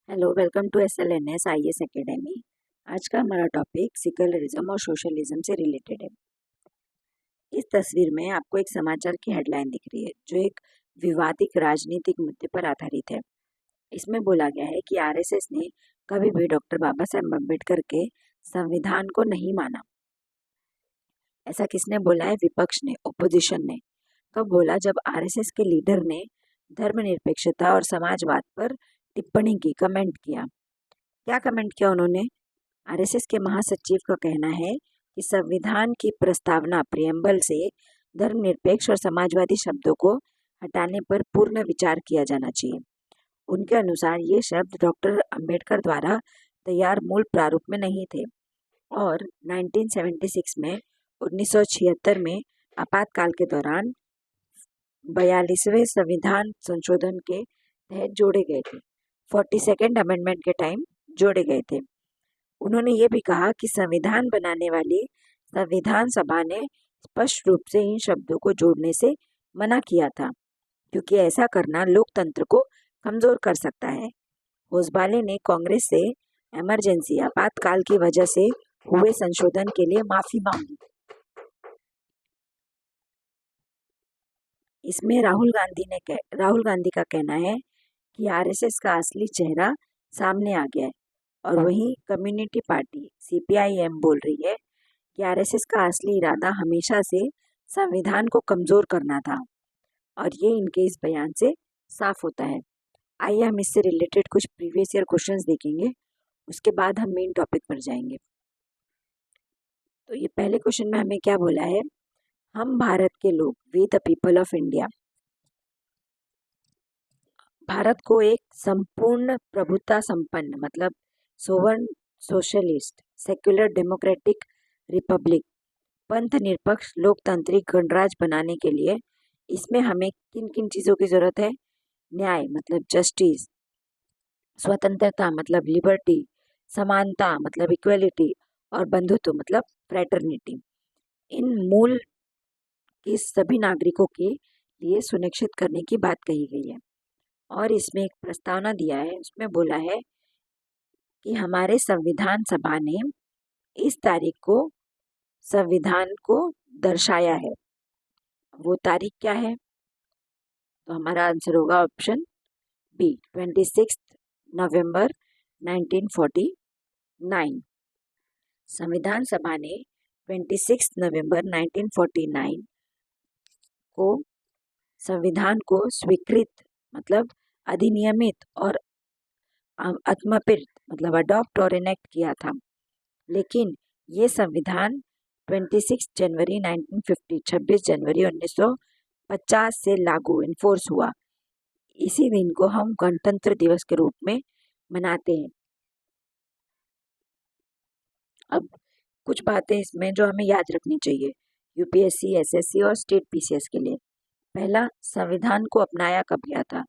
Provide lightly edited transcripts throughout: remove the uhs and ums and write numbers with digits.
Hello, welcome to SLNS IAS academy. आज का हमारा टॉपिक सेक्युलरिज्म और सोशलिज्म से रिलेटेड है। इस तस्वीर में आपको एक समाचार की हेडलाइन दिख रही है जो एक विवादित राजनीतिक मुद्दे पर आधारित है। इसमें बोला गया है कि आरएसएस ने कभी भी डॉक्टर बाबा साहेब अम्बेडकर के संविधान को नहीं माना। ऐसा किसने बोला है? विपक्ष ने, ओपोजिशन ने। कब बोला? जब आरएसएस के लीडर ने धर्मनिरपेक्षता और समाजवाद पर टिप्पणी की, कमेंट किया। क्या कमेंट किया उन्होंने? आरएसएस के महासचिव का कहना है कि संविधान की प्रस्तावना प्रियम्बल से धर्मनिरपेक्ष और समाजवादी शब्दों को हटाने पर पूर्ण विचार किया जाना चाहिए। उनके अनुसार ये शब्द डॉक्टर अंबेडकर द्वारा तैयार मूल प्रारूप में नहीं थे और 1976 में 1976 में आपातकाल के दौरान 42वें संविधान संशोधन के तहत जोड़े गए थे। 42nd अमेंडमेंट के टाइम जोड़े गए थे। उन्होंने ये भी कहा कि संविधान बनाने वाली संविधान सभा ने स्पष्ट रूप से इन शब्दों को जोड़ने से मना किया था क्योंकि ऐसा करना लोकतंत्र को कमजोर कर सकता है। होसबाले ने कांग्रेस से इमरजेंसी आपातकाल की वजह से हुए संशोधन के लिए माफी मांगी। इसमें राहुल गांधी का कहना है कि आरएसएस का असली चेहरा सामने आ गया है और वहीं कम्युनिटी पार्टी CPIM बोल रही है कि आरएसएस का असली इरादा हमेशा से संविधान को कमजोर करना था और ये इनके इस बयान से साफ होता है। आइए हम इससे रिलेटेड कुछ प्रीवियस ईयर क्वेश्चंस देखेंगे, उसके बाद हम मेन टॉपिक पर जाएंगे। तो ये पहले क्वेश्चन में हमें क्या बोला है? हम भारत के लोग, we the people of India, Bharat को एक संपूर्ण प्रभुता संपन्न मतलब sovereign socialist secular democratic republic पंथ निरपक्ष लोकतांत्रिक गणराज्य बनाने के लिए इसमें हमें किन किन चीज़ों की ज़रूरत है? न्याय मतलब जस्टिस, स्वतंत्रता मतलब लिबर्टी, समानता मतलब इक्वलिटी और बंधुत्व मतलब फ्रेटर्निटी। इन मूल की सभी नागरिकों के लिए सुनिश्चित करने की बात कही गई है और इसमें एक प्रस्तावना दिया है। उसमें बोला है कि हमारे संविधान सभा ने इस तारीख को संविधान को दर्शाया है। वो तारीख क्या है? तो हमारा आंसर होगा ऑप्शन बी, 26 नवंबर 1949। संविधान सभा ने 26 नवंबर 1949 को संविधान को स्वीकृत मतलब अधिनियमित और आत्मपित मतलब अडॉप्ट और इनेक्ट किया था। लेकिन ये संविधान 26 जनवरी 1950 26 जनवरी 1950 से लागू इन्फोर्स हुआ। इसी दिन को हम गणतंत्र दिवस के रूप में मनाते हैं। अब कुछ बातें इसमें जो हमें याद रखनी चाहिए UPSC, SSC और स्टेट PCS के लिए। पहला, संविधान को अपनाया कब गया था?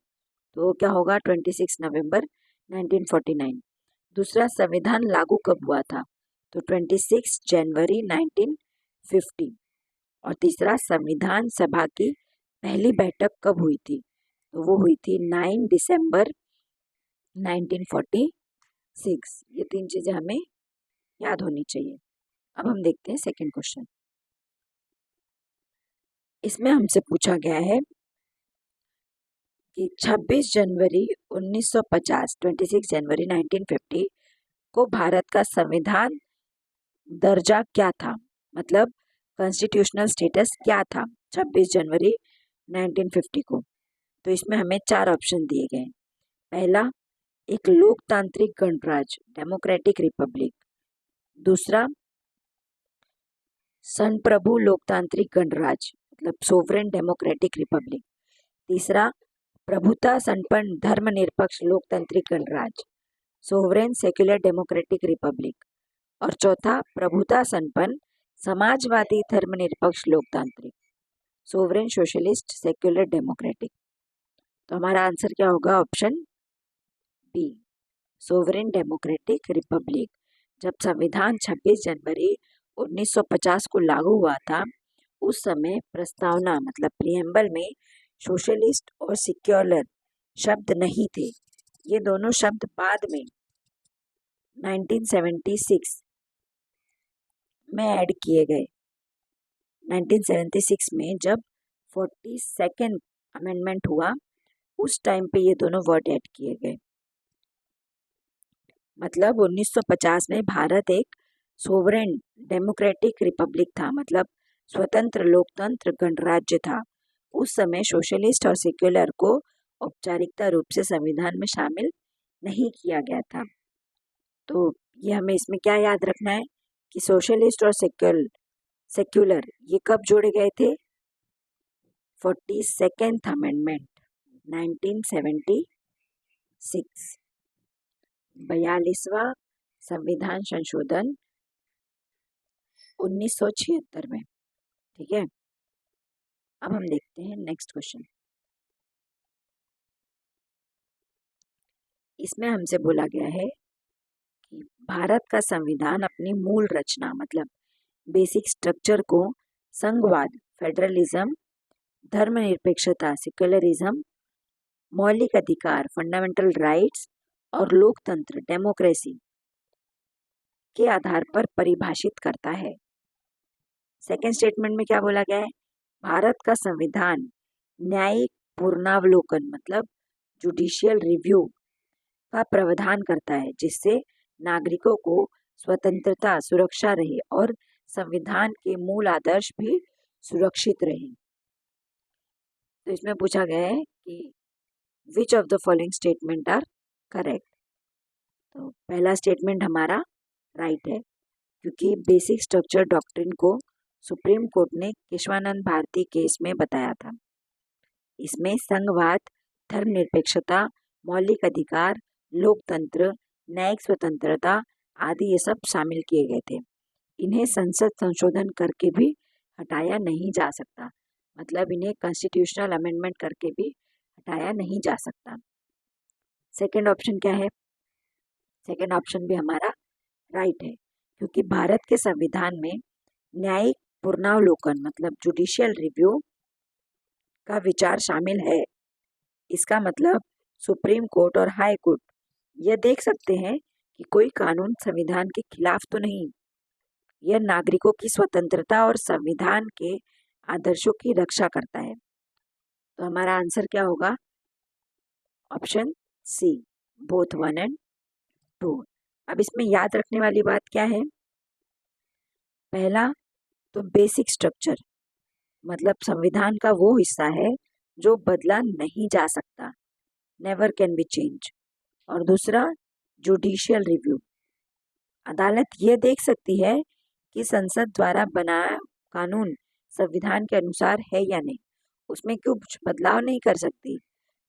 तो क्या होगा? 26 नवंबर 1949। दूसरा, संविधान लागू कब हुआ था? तो 26 जनवरी 1950। और तीसरा, संविधान सभा की पहली बैठक कब हुई थी? तो वो हुई थी 9 दिसंबर 1946। ये तीन चीजें हमें याद होनी चाहिए। अब हम देखते हैं सेकंड क्वेश्चन। इसमें हमसे पूछा गया है कि 26 जनवरी 1950 26 जनवरी 1950 को भारत का संविधान दर्जा क्या था? मतलब कॉन्स्टिट्यूशनल स्टेटस क्या था 26 जनवरी 1950 को? तो इसमें हमें 4 ऑप्शन दिए गए। पहला, एक लोकतांत्रिक गणराज्य डेमोक्रेटिक रिपब्लिक। दूसरा, संप्रभु लोकतांत्रिक गणराज्य मतलब सोवरेन डेमोक्रेटिक रिपब्लिक। तीसरा, प्रभुता संपन्न धर्मनिरपेक्ष लोकतांत्रिक गणराज्य सोवरेन सेक्युलर डेमोक्रेटिक रिपब्लिक। और चौथा, प्रभुता संपन्न समाजवादी धर्मनिरपेक्ष लोकतांत्रिक सोवरेन सोशलिस्ट सेक्युलर डेमोक्रेटिक। तो हमारा आंसर क्या होगा? Option B, sovereign democratic republic. जब संविधान 26 जनवरी 1950 को लागू हुआ था उस समय प्रस्तावना मतलब प्रियम्बल में सोशलिस्ट और सेक्युलर शब्द नहीं थे। ये दोनों शब्द बाद में 1976 में ऐड किए गए। 1976 में जब 42nd अमेंडमेंट हुआ, उस टाइम पे ये दोनों वर्ड ऐड किए गए। मतलब 1950 में भारत एक सोवरेन डेमोक्रेटिक रिपब्लिक था, मतलब स्वतंत्र लोकतंत्र गणराज्य था। उस समय सोशलिस्ट और सेक्युलर को औपचारिकता रूप से संविधान में शामिल नहीं किया गया था। तो ये हमें इसमें क्या याद रखना है कि सोशलिस्ट और सेक्युलर ये कब जोड़े गए थे? 42nd अमेंडमेंट 1976, 42वां संविधान संशोधन 1976 में। ठीक है, अब हम देखते हैं नेक्स्ट क्वेश्चन। इसमें हमसे बोला गया है कि भारत का संविधान अपनी मूल रचना मतलब बेसिक स्ट्रक्चर को संघवाद, फेडरलिज्म, धर्मनिरपेक्षता, सेक्युलरिज्म, मौलिक अधिकार, फंडामेंटल राइट्स और लोकतंत्र, डेमोक्रेसी के आधार पर परिभाषित करता है। सेकेंड स्टेटमेंट में क्या बोला गया है? भारत का संविधान न्यायिक पूर्णावलोकन मतलब जुडिशियल रिव्यू का प्रावधान करता है, जिससे नागरिकों को स्वतंत्रता, सुरक्षा रहे और संविधान के मूल आदर्श भी सुरक्षित रहे। तो इसमें पूछा गया है कि which of the following statement are correct. तो पहला स्टेटमेंट हमारा राइट है, क्योंकि बेसिक स्ट्रक्चर डॉक्ट्रिन को सुप्रीम कोर्ट ने केशवानंद भारती केस में बताया था। इसमें संघवाद, धर्मनिरपेक्षता, मौलिक अधिकार, लोकतंत्र, न्यायिक स्वतंत्रता आदि ये सब शामिल किए गए थे। इन्हें संसद संशोधन करके भी हटाया नहीं जा सकता, मतलब इन्हें कॉन्स्टिट्यूशनल अमेंडमेंट करके भी हटाया नहीं जा सकता। सेकंड ऑप्शन क्या है? सेकंड ऑप्शन भी हमारा राइट है, क्योंकि भारत के संविधान में न्यायिक पुनरावलोकन मतलब जुडिशियल रिव्यू का विचार शामिल है। इसका मतलब सुप्रीम कोर्ट और हाई कोर्ट यह देख सकते हैं कि कोई कानून संविधान के खिलाफ तो नहीं, यह नागरिकों की स्वतंत्रता और संविधान के आदर्शों की रक्षा करता है। तो हमारा आंसर क्या होगा? Option C, both 1 and 2। अब इसमें याद रखने वाली बात क्या है? पहला तो बेसिक स्ट्रक्चर मतलब संविधान का वो हिस्सा है जो बदला नहीं जा सकता, नेवर कैन बी चेंज। और दूसरा जुडिशियल रिव्यू, अदालत ये देख सकती है कि संसद द्वारा बनाया कानून संविधान के अनुसार है या नहीं, उसमें कुछ बदलाव नहीं कर सकती,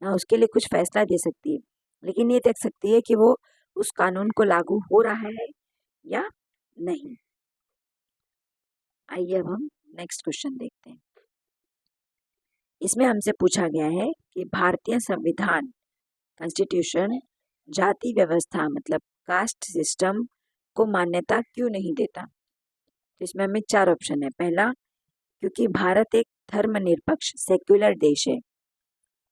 ना उसके लिए कुछ फैसला दे सकती है, लेकिन ये देख सकती है कि वो उस कानून को लागू हो रहा है या नहीं। आइए अब हम नेक्स्ट क्वेश्चन देखते हैं। इसमें हमसे पूछा गया है कि भारतीय संविधान कॉन्स्टिट्यूशन जाति व्यवस्था मतलब कास्ट सिस्टम को मान्यता क्यों नहीं देता? तो इसमें हमें 4 ऑप्शन है। पहला, क्योंकि भारत एक धर्मनिरपेक्ष सेक्युलर देश है।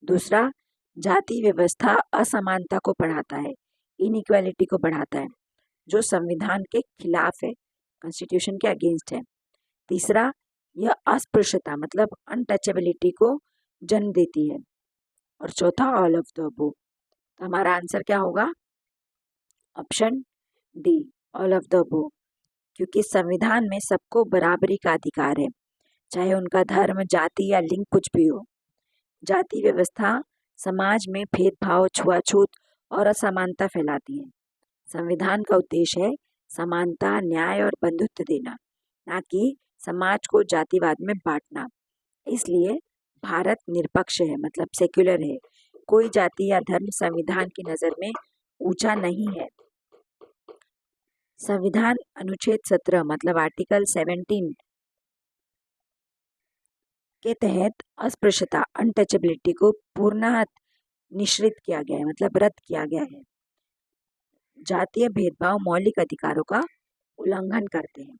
दूसरा, जाति व्यवस्था असमानता को बढ़ाता है, इनइक्वालिटी को बढ़ाता है, जो संविधान के खिलाफ है, कॉन्स्टिट्यूशन के अगेंस्ट है। तीसरा, यह अस्पृश्यता मतलब अनटचेबिलिटी को जन्म देती है। और चौथा, ऑल ऑफ द अबव। तो हमारा आंसर क्या होगा? Option D, all of the above. क्योंकि संविधान में सबको बराबरी का अधिकार है, चाहे उनका धर्म, जाति या लिंग कुछ भी हो। जाति व्यवस्था समाज में भेदभाव, छुआछूत और असमानता फैलाती है। संविधान का उद्देश्य है समानता, न्याय और बंधुत्व देना, ना कि समाज को जातिवाद में बांटना। इसलिए भारत निरपक्ष है मतलब सेक्युलर है। कोई जाति या धर्म संविधान की नजर में ऊंचा नहीं है। संविधान अनुच्छेद 17 मतलब आर्टिकल 17 के तहत अस्पृश्यता अनटचेबिलिटी को पूर्णतः निश्चित किया गया है मतलब रद्द किया गया है। जातीय भेदभाव मौलिक अधिकारों का उल्लंघन करते हैं।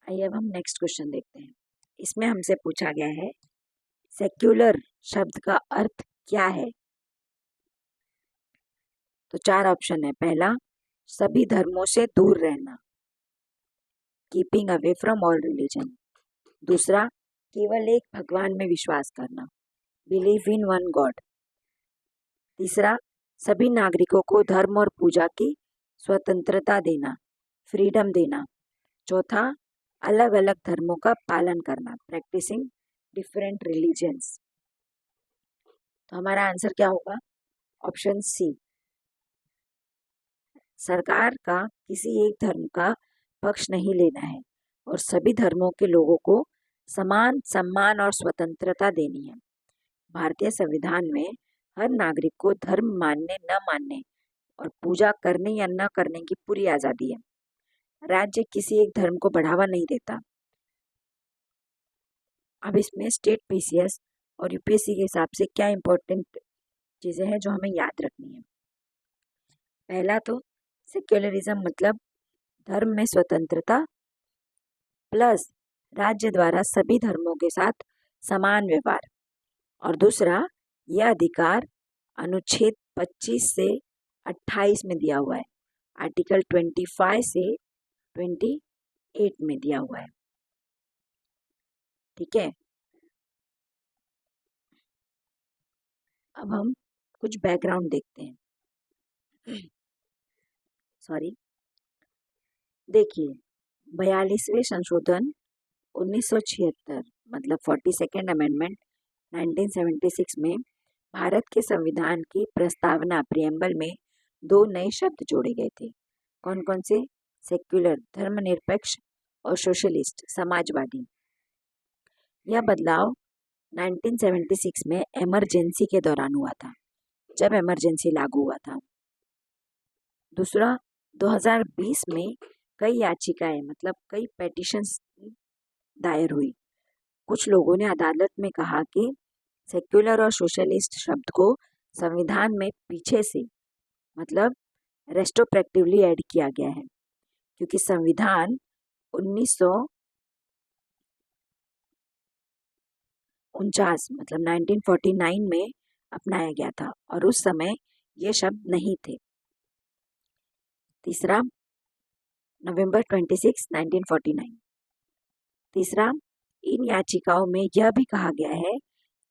आइए अब हम नेक्स्ट क्वेश्चन देखते हैं। इसमें हमसे पूछा गया है सेक्युलर शब्द का अर्थ क्या है? तो 4 ऑप्शन है। पहला, सभी धर्मों से दूर रहना, keeping away from all religion. दूसरा, केवल एक भगवान में विश्वास करना, बिलीव इन वन गॉड। तीसरा, सभी नागरिकों को धर्म और पूजा की स्वतंत्रता देना, फ्रीडम देना। चौथा, अलग अलग धर्मों का पालन करना, प्रैक्टिसिंग डिफरेंट रिलीजन्स। तो हमारा आंसर क्या होगा? Option C. सरकार का किसी एक धर्म का पक्ष नहीं लेना है और सभी धर्मों के लोगों को समान सम्मान और स्वतंत्रता देनी है। भारतीय संविधान में हर नागरिक को धर्म मानने न मानने और पूजा करने या न करने की पूरी आज़ादी है। राज्य किसी एक धर्म को बढ़ावा नहीं देता। अब इसमें स्टेट पीसीएस और यूपीएससी के हिसाब से क्या इंपॉर्टेंट चीज़ें हैं जो हमें याद रखनी है। पहला तो सेक्युलरिज्म मतलब धर्म में स्वतंत्रता प्लस राज्य द्वारा सभी धर्मों के साथ समान व्यवहार। और दूसरा, यह अधिकार अनुच्छेद 25 से 28 में दिया हुआ है, आर्टिकल 25 से 28 में दिया हुआ है। ठीक है, अब हम कुछ बैकग्राउंड देखते हैं। सॉरी, देखिए 42वें संशोधन 1976 मतलब 42nd अमेंडमेंट 1976 में भारत के संविधान की प्रस्तावना प्रियम्बल में 2 नए शब्द जोड़े गए थे। कौन कौन से? सेक्युलर धर्मनिरपेक्ष और सोशलिस्ट समाजवादी। यह बदलाव 1976 में इमरजेंसी के दौरान हुआ था, जब इमरजेंसी लागू हुआ था। दूसरा, 2020 में कई याचिकाएं मतलब कई पेटिशंस दायर हुई। कुछ लोगों ने अदालत में कहा कि सेक्युलर और सोशलिस्ट शब्द को संविधान में पीछे से मतलब रेस्ट्रोस्पेक्टिवली ऐड किया गया है, क्योंकि संविधान 1949 मतलब 1949 में अपनाया गया था और उस समय ये शब्द नहीं थे। तीसरा, नवंबर 26, 1949। तीसरा, इन याचिकाओं में यह भी कहा गया है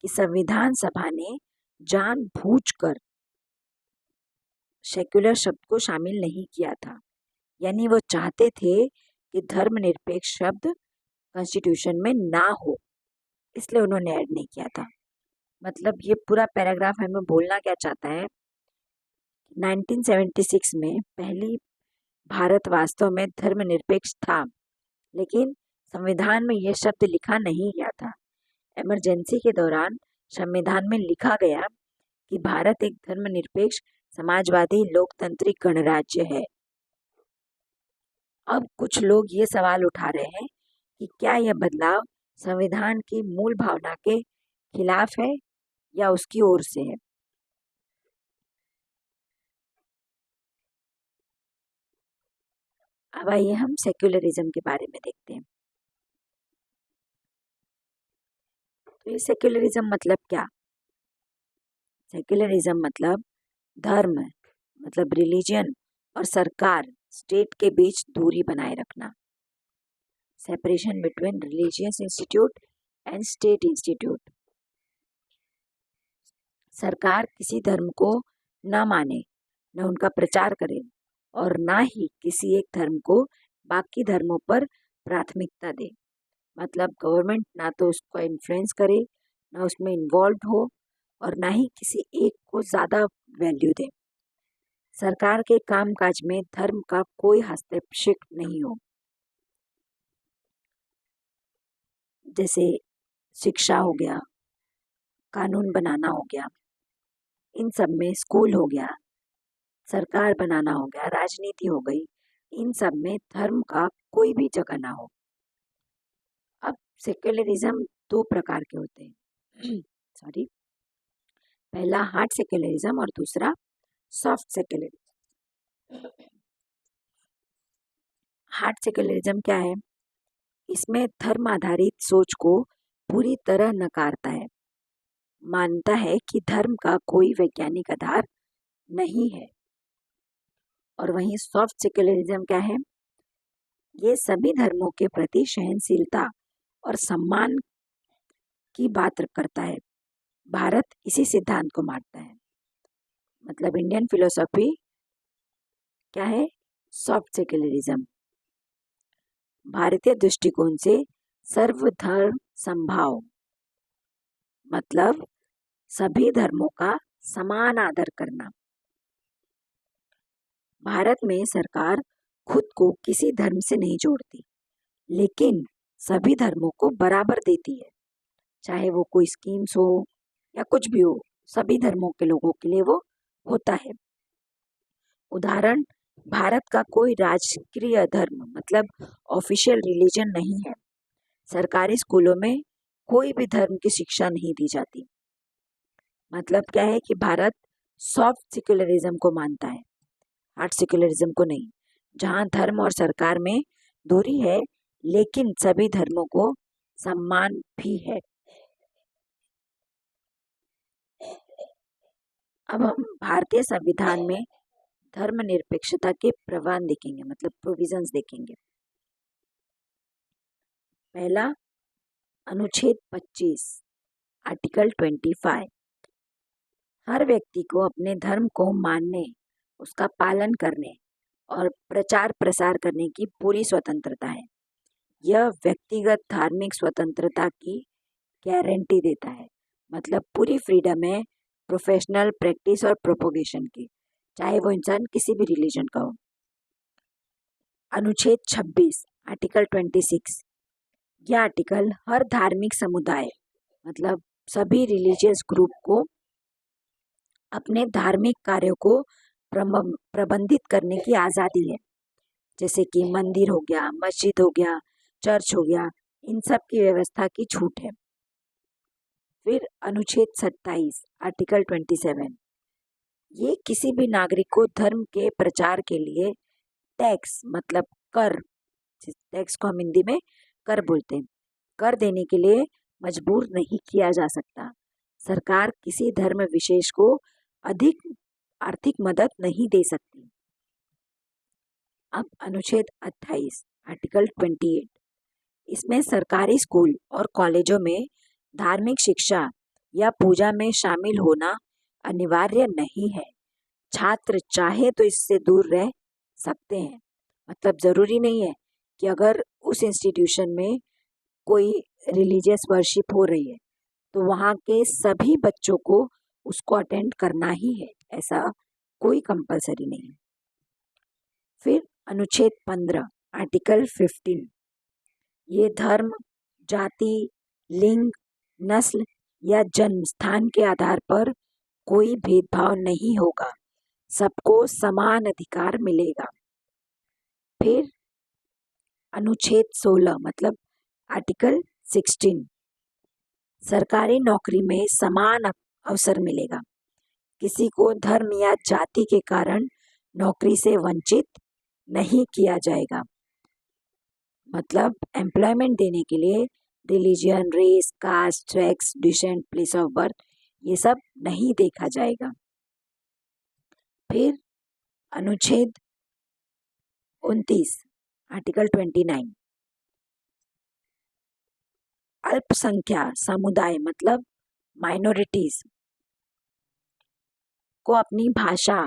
कि संविधान सभा ने जानबूझकर सेक्युलर शब्द को शामिल नहीं किया था, यानी वो चाहते थे कि धर्मनिरपेक्ष शब्द कॉन्स्टिट्यूशन में ना हो, इसलिए उन्होंने ऐड नहीं किया था। मतलब ये पूरा पैराग्राफ हमें बोलना क्या चाहता है, 1976 में पहली भारत वास्तव में धर्मनिरपेक्ष था, लेकिन संविधान में यह शब्द लिखा नहीं गया था। इमरजेंसी के दौरान संविधान में लिखा गया कि भारत एक धर्मनिरपेक्ष समाजवादी लोकतांत्रिक गणराज्य है। अब कुछ लोग ये सवाल उठा रहे हैं कि क्या यह बदलाव संविधान की मूल भावना के खिलाफ है या उसकी ओर से है। अब आइए हम सेक्युलरिज्म के बारे में देखते हैं। तो ये सेक्युलरिज्म मतलब क्या? सेक्युलरिज्म मतलब धर्म मतलब रिलीजन और सरकार स्टेट के बीच दूरी बनाए रखना, separation between religious institute and state institute. सरकार किसी धर्म को न माने, न उनका प्रचार करे और ना ही किसी एक धर्म को बाकी धर्मों पर प्राथमिकता दे। मतलब गवर्नमेंट ना तो उसको इन्फ्लुएंस करे, ना उसमें इन्वॉल्व हो और ना ही किसी एक को ज़्यादा वैल्यू दे। सरकार के कामकाज में धर्म का कोई हस्तक्षेप नहीं हो, जैसे शिक्षा हो गया, कानून बनाना हो गया, इन सब में स्कूल हो गया, सरकार बनाना हो गया, राजनीति हो गई, इन सब में धर्म का कोई भी जगह ना हो। अब सेक्युलरिज्म 2 प्रकार के होते हैं। सॉरी, पहला हार्ड सेक्युलरिज्म और दूसरा सॉफ्ट सेक्युलरिज्म। हार्ड सेक्युलरिज्म क्या है? इसमें धर्म आधारित सोच को पूरी तरह नकारता है। मानता है कि धर्म का कोई वैज्ञानिक आधार नहीं है। और वहीं सॉफ्ट सेक्युलरिज्म क्या है? ये सभी धर्मों के प्रति सहनशीलता और सम्मान की बात करता है। भारत इसी सिद्धांत को मानता है। मतलब इंडियन फिलोसॉफी क्या है? Soft secularism. भारतीय दृष्टिकोण से सर्वधर्म समभाव, मतलब सभी धर्मों का समान आदर करना। भारत में सरकार खुद को किसी धर्म से नहीं जोड़ती, लेकिन सभी धर्मों को बराबर देती है। चाहे वो कोई स्कीम्स हो या कुछ भी हो, सभी धर्मों के लोगों के लिए वो होता है। उदाहरण, भारत का कोई राजकीय धर्म मतलब ऑफिशियल रिलीजन नहीं है। सरकारी स्कूलों में कोई भी धर्म की शिक्षा नहीं दी जाती। मतलब क्या है कि भारत सॉफ्ट सेक्युलरिज्म को मानता है, हार्ड सेक्युलरिज्म को नहीं, जहाँ धर्म और सरकार में दूरी है, लेकिन सभी धर्मों को सम्मान भी है। अब हम भारतीय संविधान में धर्मनिरपेक्षता के प्रावधान देखेंगे, मतलब प्रोविजंस देखेंगे। पहला, अनुच्छेद 25, आर्टिकल 25। हर व्यक्ति को अपने धर्म को मानने, उसका पालन करने और प्रचार प्रसार करने की पूरी स्वतंत्रता है। यह व्यक्तिगत धार्मिक स्वतंत्रता की गारंटी देता है। मतलब पूरी फ्रीडम है प्रोफेशनल प्रैक्टिस और प्रोपोगेशन की, चाहे वो इंसान किसी भी रिलीजन का हो। अनुच्छेद 26, आर्टिकल 26। यह आर्टिकल हर धार्मिक समुदाय, मतलब सभी रिलीजियस ग्रुप को अपने धार्मिक कार्यों को प्रबंधित करने की आज़ादी है। जैसे कि मंदिर हो गया, मस्जिद हो गया, चर्च हो गया, इन सब की व्यवस्था की छूट है। फिर अनुच्छेद 27, आर्टिकल 27। ये किसी भी नागरिक को धर्म के प्रचार के लिए टैक्स, मतलब कर, टैक्स को हम हिंदी में कर बोलते हैं, कर देने के लिए मजबूर नहीं किया जा सकता। सरकार किसी धर्म विशेष को अधिक आर्थिक मदद नहीं दे सकती। अब अनुच्छेद 28, आर्टिकल 28। इसमें सरकारी स्कूल और कॉलेजों में धार्मिक शिक्षा या पूजा में शामिल होना अनिवार्य नहीं है। छात्र चाहे तो इससे दूर रह सकते हैं। मतलब जरूरी नहीं है कि अगर उस इंस्टीट्यूशन में कोई रिलीजियस वर्शिप हो रही है तो वहाँ के सभी बच्चों को उसको अटेंड करना ही है, ऐसा कोई कंपलसरी नहीं। फिर अनुच्छेद 15, आर्टिकल 15। ये धर्म, जाति, लिंग, नस्ल या जन्म स्थान के आधार पर कोई भेदभाव नहीं होगा, सबको समान अधिकार मिलेगा। फिर अनुच्छेद 16, मतलब आर्टिकल 16। सरकारी नौकरी में समान अवसर मिलेगा। किसी को धर्म या जाति के कारण नौकरी से वंचित नहीं किया जाएगा। मतलब एम्प्लॉयमेंट देने के लिए religion, race, caste, sex, descent, place of birth, ये सब नहीं देखा जाएगा। फिर अनुच्छेद 29, आर्टिकल 29। अल्पसंख्या समुदाय, मतलब माइनॉरिटीज को अपनी भाषा,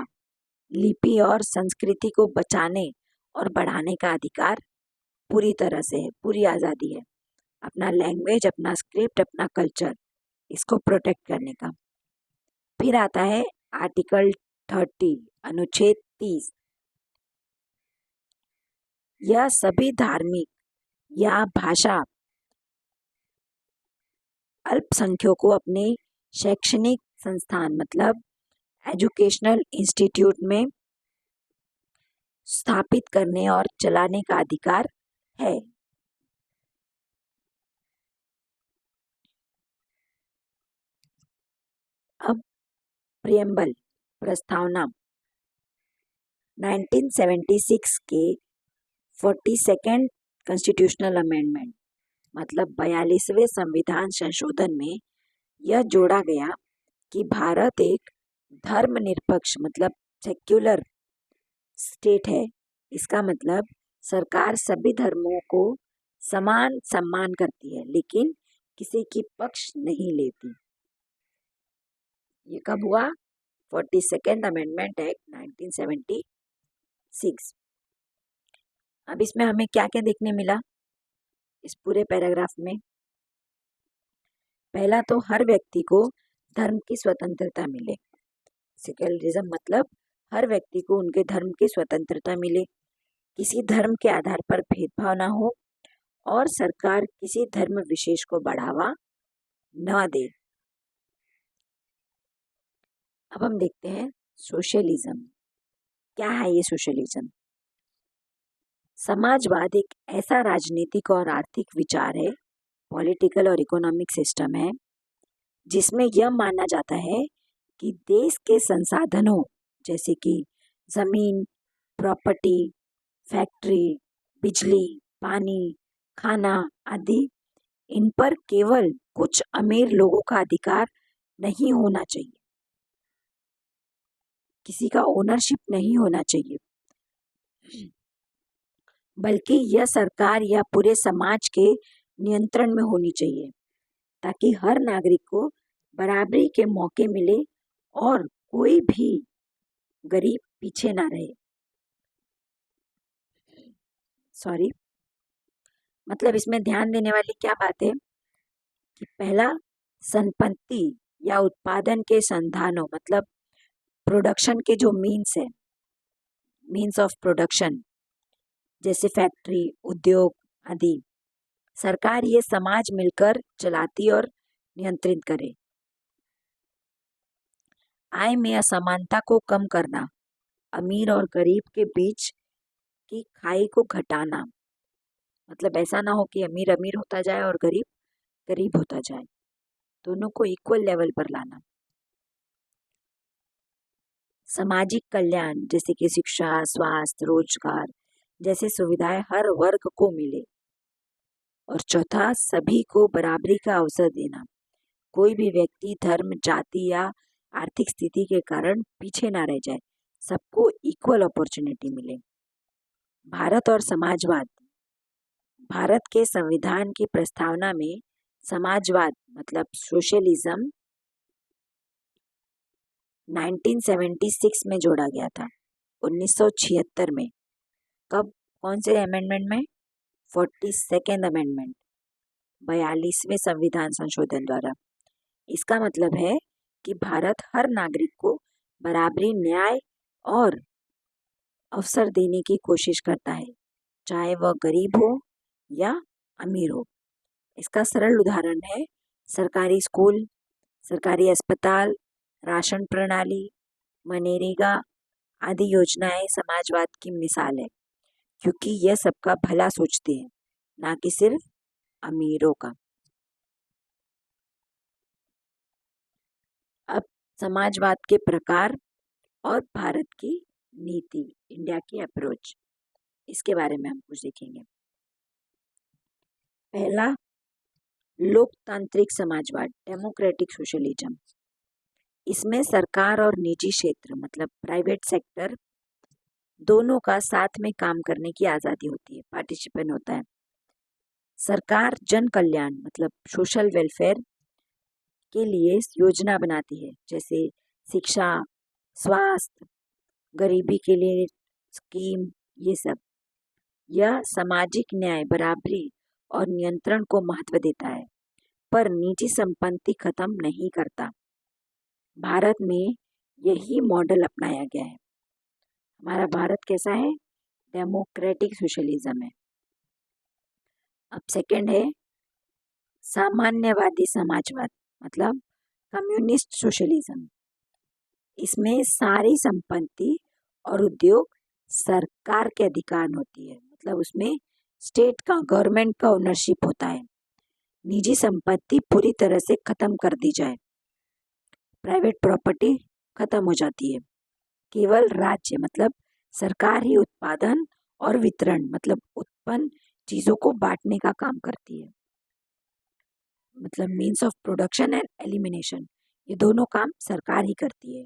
लिपि और संस्कृति को बचाने और बढ़ाने का अधिकार पूरी तरह से है, पूरी आज़ादी है। अपना लैंग्वेज, अपना स्क्रिप्ट, अपना कल्चर, इसको प्रोटेक्ट करने का। फिर आता है आर्टिकल 30, अनुच्छेद 30। यह सभी धार्मिक या भाषा अल्पसंख्यकों को अपने शैक्षणिक संस्थान, मतलब एजुकेशनल इंस्टीट्यूट में स्थापित करने और चलाने का अधिकार है। अब प्रियम्बल, प्रस्तावना, 1976 के 42nd कॉन्स्टिट्यूशनल अमेंडमेंट, मतलब 42वें संविधान संशोधन में यह जोड़ा गया कि भारत एक धर्मनिरपेक्ष मतलब सेक्युलर स्टेट है। इसका मतलब सरकार सभी धर्मों को समान सम्मान करती है लेकिन किसी की पक्ष नहीं लेती। ये कब हुआ? 42nd amendment act 1976। अब इसमें हमें क्या क्या देखने मिला इस पूरे पैराग्राफ में? पहला तो हर व्यक्ति को धर्म की स्वतंत्रता मिले। सेक्युलरिज्म मतलब हर व्यक्ति को उनके धर्म की स्वतंत्रता मिले, किसी धर्म के आधार पर भेदभाव ना हो और सरकार किसी धर्म विशेष को बढ़ावा न दे। अब हम देखते हैं सोशलिज्म। क्या है ये सोशलिज्म? समाजवाद एक ऐसा राजनीतिक और आर्थिक विचार है, पॉलिटिकल और इकोनॉमिक सिस्टम है, जिसमें यह माना जाता है कि देश के संसाधनों जैसे कि जमीन, प्रॉपर्टी, फैक्ट्री, बिजली, पानी, खाना आदि, इन पर केवल कुछ अमीर लोगों का अधिकार नहीं होना चाहिए, किसी का ओनरशिप नहीं होना चाहिए, बल्कि यह सरकार या पूरे समाज के नियंत्रण में होनी चाहिए ताकि हर नागरिक को बराबरी के मौके मिले और कोई भी गरीब पीछे ना रहे। सॉरी, मतलब इसमें ध्यान देने वाली क्या बात है कि पहला, संपत्ति या उत्पादन के संधानों मतलब प्रोडक्शन के जो मीन्स है, मीन्स ऑफ प्रोडक्शन जैसे फैक्ट्री, उद्योग आदि, सरकार ये समाज मिलकर चलाती और नियंत्रित करे। आय में असमानता को कम करना, अमीर और गरीब के बीच की खाई को घटाना, मतलब ऐसा ना हो कि अमीर अमीर होता जाए और गरीब गरीब होता जाए, दोनों को इक्वल लेवल पर लाना। सामाजिक कल्याण जैसे कि शिक्षा, स्वास्थ्य, रोजगार जैसे सुविधाएं हर वर्ग को मिले। और चौथा, सभी को बराबरी का अवसर देना, कोई भी व्यक्ति धर्म, जाति या आर्थिक स्थिति के कारण पीछे ना रह जाए, सबको इक्वल अपॉर्चुनिटी मिले। भारत और समाजवाद। भारत के संविधान की प्रस्तावना में समाजवाद मतलब सोशलिज्म 1976 में जोड़ा गया था, 1976 में। कब? कौन से अमेंडमेंट में? 42nd अमेंडमेंट, 42वें संविधान संशोधन द्वारा। इसका मतलब है कि भारत हर नागरिक को बराबरी, न्याय और अवसर देने की कोशिश करता है, चाहे वह गरीब हो या अमीर हो। इसका सरल उदाहरण है सरकारी स्कूल, सरकारी अस्पताल, राशन प्रणाली, मनरेगा आदि योजनाएं समाजवाद की मिसाल है, क्योंकि यह सबका भला सोचते हैं, ना कि सिर्फ अमीरों का। अब समाजवाद के प्रकार और भारत की नीति, इंडिया की अप्रोच, इसके बारे में हम कुछ देखेंगे। पहला, लोकतांत्रिक समाजवाद, डेमोक्रेटिक सोशलिज्म। इसमें सरकार और निजी क्षेत्र मतलब प्राइवेट सेक्टर दोनों का साथ में काम करने की आज़ादी होती है, पार्टिसिपेशन होता है। सरकार जन कल्याण मतलब सोशल वेलफेयर के लिए योजना बनाती है, जैसे शिक्षा, स्वास्थ्य, गरीबी के लिए स्कीम, ये सब। यह सामाजिक न्याय, बराबरी और नियंत्रण को महत्व देता है, पर निजी संपत्ति खत्म नहीं करता। भारत में यही मॉडल अपनाया गया है। हमारा भारत कैसा है? डेमोक्रेटिक सोशलिज्म है। अब सेकंड है सामान्यवादी समाजवाद मतलब कम्युनिस्ट सोशलिज्म। इसमें सारी संपत्ति और उद्योग सरकार के अधिकार में होती है, मतलब उसमें स्टेट का, गवर्नमेंट का ओनरशिप होता है। निजी संपत्ति पूरी तरह से खत्म कर दी जाए, प्राइवेट प्रॉपर्टी खत्म हो जाती है। केवल राज्य मतलब सरकार ही उत्पादन और वितरण मतलब उत्पन्न चीजों को बांटने का काम करती है। मतलब means of production and elimination, ये दोनों काम सरकार ही करती है।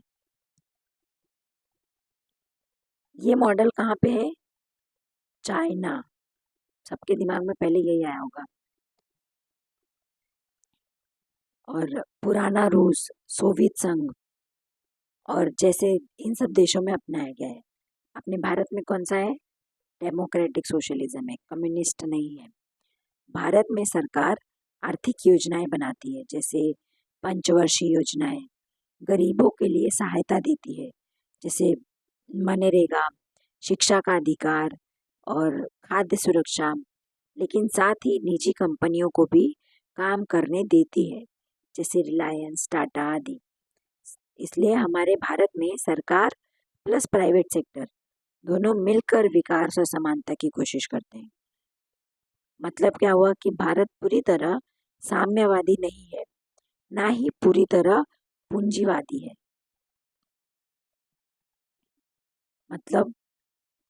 ये मॉडल कहाँ पे है? चाइना। सबके दिमाग में पहले यही आया होगा। और पुराना रूस, सोवियत संघ और जैसे इन सब देशों में अपनाया गया है। अपने भारत में कौन सा है? डेमोक्रेटिक सोशलिज्म है, कम्युनिस्ट नहीं है। भारत में सरकार आर्थिक योजनाएं बनाती है, जैसे पंचवर्षीय योजनाएं, गरीबों के लिए सहायता देती है, जैसे मनरेगा, शिक्षा का अधिकार और खाद्य सुरक्षा। लेकिन साथ ही निजी कंपनियों को भी काम करने देती है, जैसे रिलायंस, टाटा आदि। इसलिए हमारे भारत में सरकार प्लस प्राइवेट सेक्टर दोनों मिलकर विकास और समानता की कोशिश करते हैं। मतलब क्या हुआ कि भारत पूरी तरह साम्यवादी नहीं है, ना ही पूरी तरह पूंजीवादी है। मतलब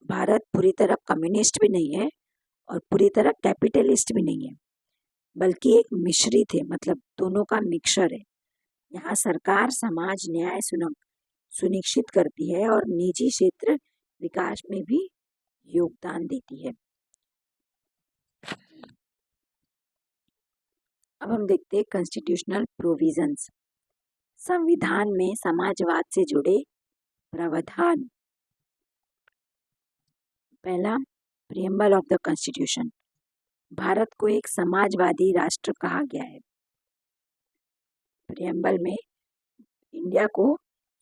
भारत पूरी तरह कम्युनिस्ट भी नहीं है और पूरी तरह कैपिटलिस्ट भी नहीं है, बल्कि एक मिश्रित है, मतलब दोनों का मिक्सचर है। यहाँ सरकार समाज न्याय सुनिश्चित करती है और निजी क्षेत्र विकास में भी योगदान देती है। अब हम देखते हैं कॉन्स्टिट्यूशनल प्रोविजंस। संविधान में समाजवाद से जुड़े प्रावधान। पहला, preamble of the constitution. Bharat को एक समाजवादी राष्ट्र कहा गया है। प्रियम्बल में इंडिया को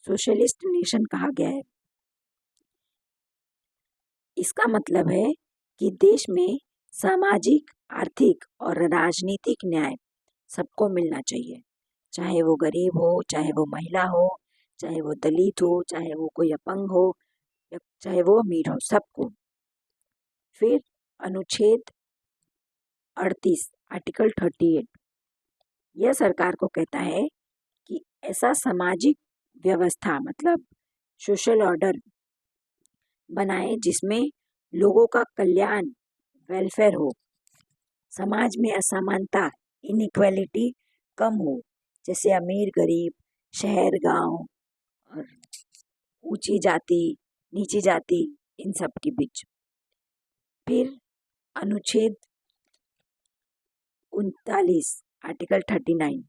सोशलिस्ट नेशन कहा गया है। इसका मतलब है कि देश में सामाजिक, आर्थिक और राजनीतिक न्याय सबको मिलना चाहिए, चाहे वो गरीब हो, चाहे वो महिला हो, चाहे वो दलित हो, चाहे वो कोई अपंग हो, या चाहे वो अमीर हो, सबको। फिर अनुच्छेद 38, आर्टिकल 38, यह सरकार को कहता है कि ऐसा सामाजिक व्यवस्था, मतलब सोशल ऑर्डर बनाए जिसमें लोगों का कल्याण, वेलफेयर हो, समाज में असमानता, इनइक्वालिटी कम हो, जैसे अमीर गरीब, शहर गांव और ऊंची जाति नीची जाति, इन सब के बीच। फिर अनुच्छेद 39, आर्टिकल 39,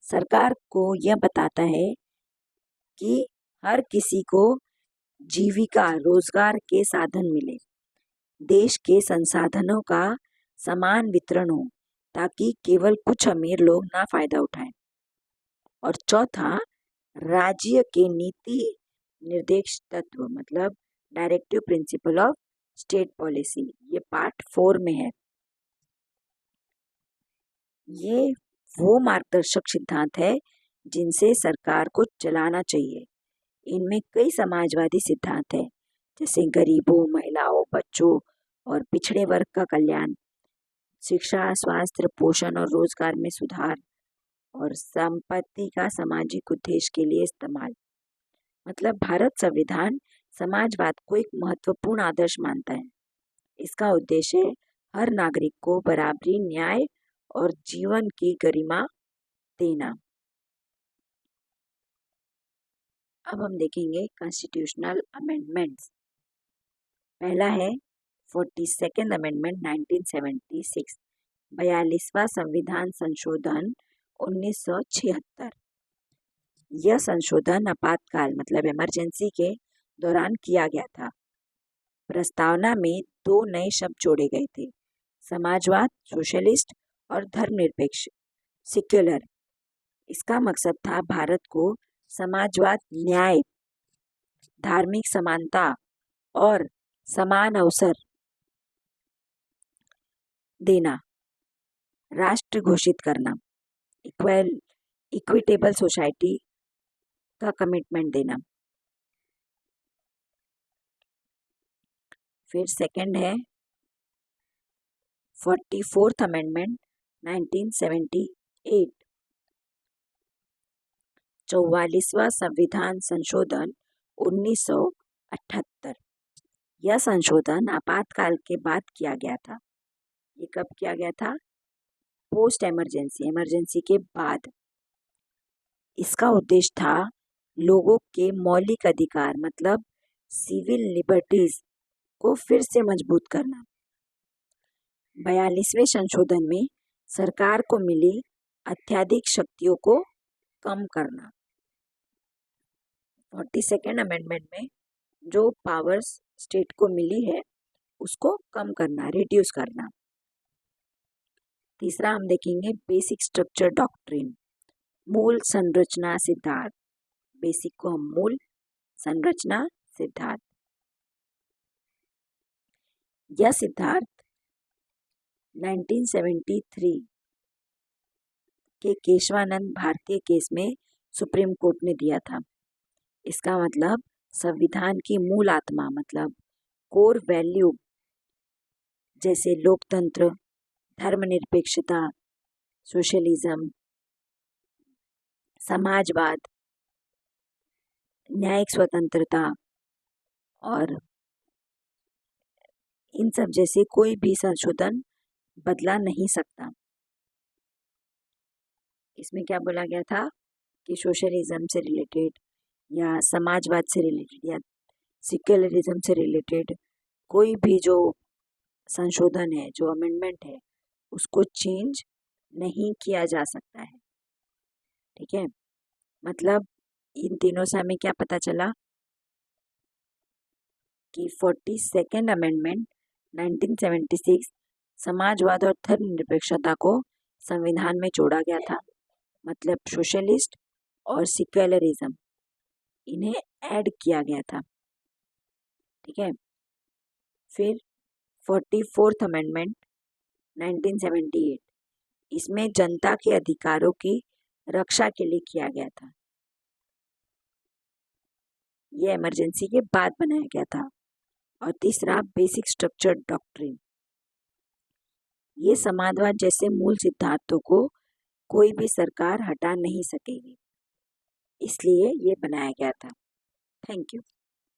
सरकार को यह बताता है कि हर किसी को जीविका, रोजगार के साधन मिले, देश के संसाधनों का समान वितरण हो, ताकि केवल कुछ अमीर लोग ना फायदा उठाएं। और चौथा, राज्य के नीति निर्देश तत्व, मतलब directive principle of state policy, ये पार्ट 4 में है। ये वो मार्गदर्शक सिद्धांत है जिनसे सरकार को चलाना चाहिए। इनमें कई समाजवादी सिद्धांत हैं, जैसे गरीबों, महिलाओं, बच्चों और पिछड़े वर्ग का कल्याण, शिक्षा, स्वास्थ्य, पोषण और रोजगार में सुधार, और संपत्ति का सामाजिक उद्देश्य के लिए इस्तेमाल। मतलब भारत संविधान समाजवाद को एक महत्वपूर्ण आदर्श मानता है। इसका उद्देश्य है हर नागरिक को बराबरी, न्याय और जीवन की गरिमा देना। अब हम देखेंगे कॉन्स्टिट्यूशनल अमेंडमेंट्स। पहला है 42nd अमेंडमेंट 1976, 42वां संविधान संशोधन 1976। यह संशोधन आपातकाल, मतलब इमरजेंसी के दौरान किया गया था। प्रस्तावना में 2 नए शब्द जोड़े गए थे, समाजवाद, सोशलिस्ट, और धर्मनिरपेक्ष, सेक्युलर। इसका मकसद था भारत को समाजवाद, न्याय, धार्मिक समानता और समान अवसर देना, राष्ट्र घोषित करना, इक्विटेबल सोसाइटी का कमिटमेंट देना। फिर सेकंड है 44th अमेंडमेंट 1978, 44वां संविधान संशोधन 1978। यह संशोधन आपातकाल के बाद किया गया था। ये कब किया गया था? पोस्ट इमरजेंसी, इमरजेंसी के बाद। इसका उद्देश्य था लोगों के मौलिक अधिकार मतलब सिविल लिबर्टीज को फिर से मजबूत करना। 42वें संशोधन में सरकार को मिली अत्यधिक शक्तियों को कम करना। 42nd अमेंडमेंट में जो पावर्स स्टेट को मिली है उसको कम करना, रिड्यूस करना। तीसरा हम देखेंगे बेसिक स्ट्रक्चर डॉक्ट्रिन, मूल संरचना सिद्धांत। बेसिक को हम मूल संरचना सिद्धांत। यह सिद्धांत 1973 के केशवानंद भारतीय केस में सुप्रीम कोर्ट ने दिया था। इसका मतलब संविधान की मूल आत्मा मतलब कोर वैल्यू जैसे लोकतंत्र, धर्मनिरपेक्षता, सोशलिज्म, समाजवाद, न्यायिक स्वतंत्रता और इन सब जैसे कोई भी संशोधन बदला नहीं सकता। इसमें क्या बोला गया था कि सोशलिज्म से रिलेटेड या समाजवाद से रिलेटेड या सेक्युलरिज्म से रिलेटेड कोई भी जो संशोधन है, जो अमेंडमेंट है, उसको चेंज नहीं किया जा सकता है। ठीक है, मतलब इन तीनों से हमें क्या पता चला कि 42nd अमेंडमेंट 1976 समाजवाद और धर्मनिरपेक्षता को संविधान में जोड़ा गया था। मतलब सोशलिस्ट और सेक्युलरिज्म इन्हें ऐड किया गया था। ठीक है, फिर 44th अमेंडमेंट 1978 इसमें जनता के अधिकारों की रक्षा के लिए किया गया था। यह इमरजेंसी के बाद बनाया गया था। और तीसरा बेसिक स्ट्रक्चर डॉक्ट्रिन, ये समाजवाद जैसे मूल सिद्धांतों को कोई भी सरकार हटा नहीं सकेगी, इसलिए ये बनाया गया था। Thank you.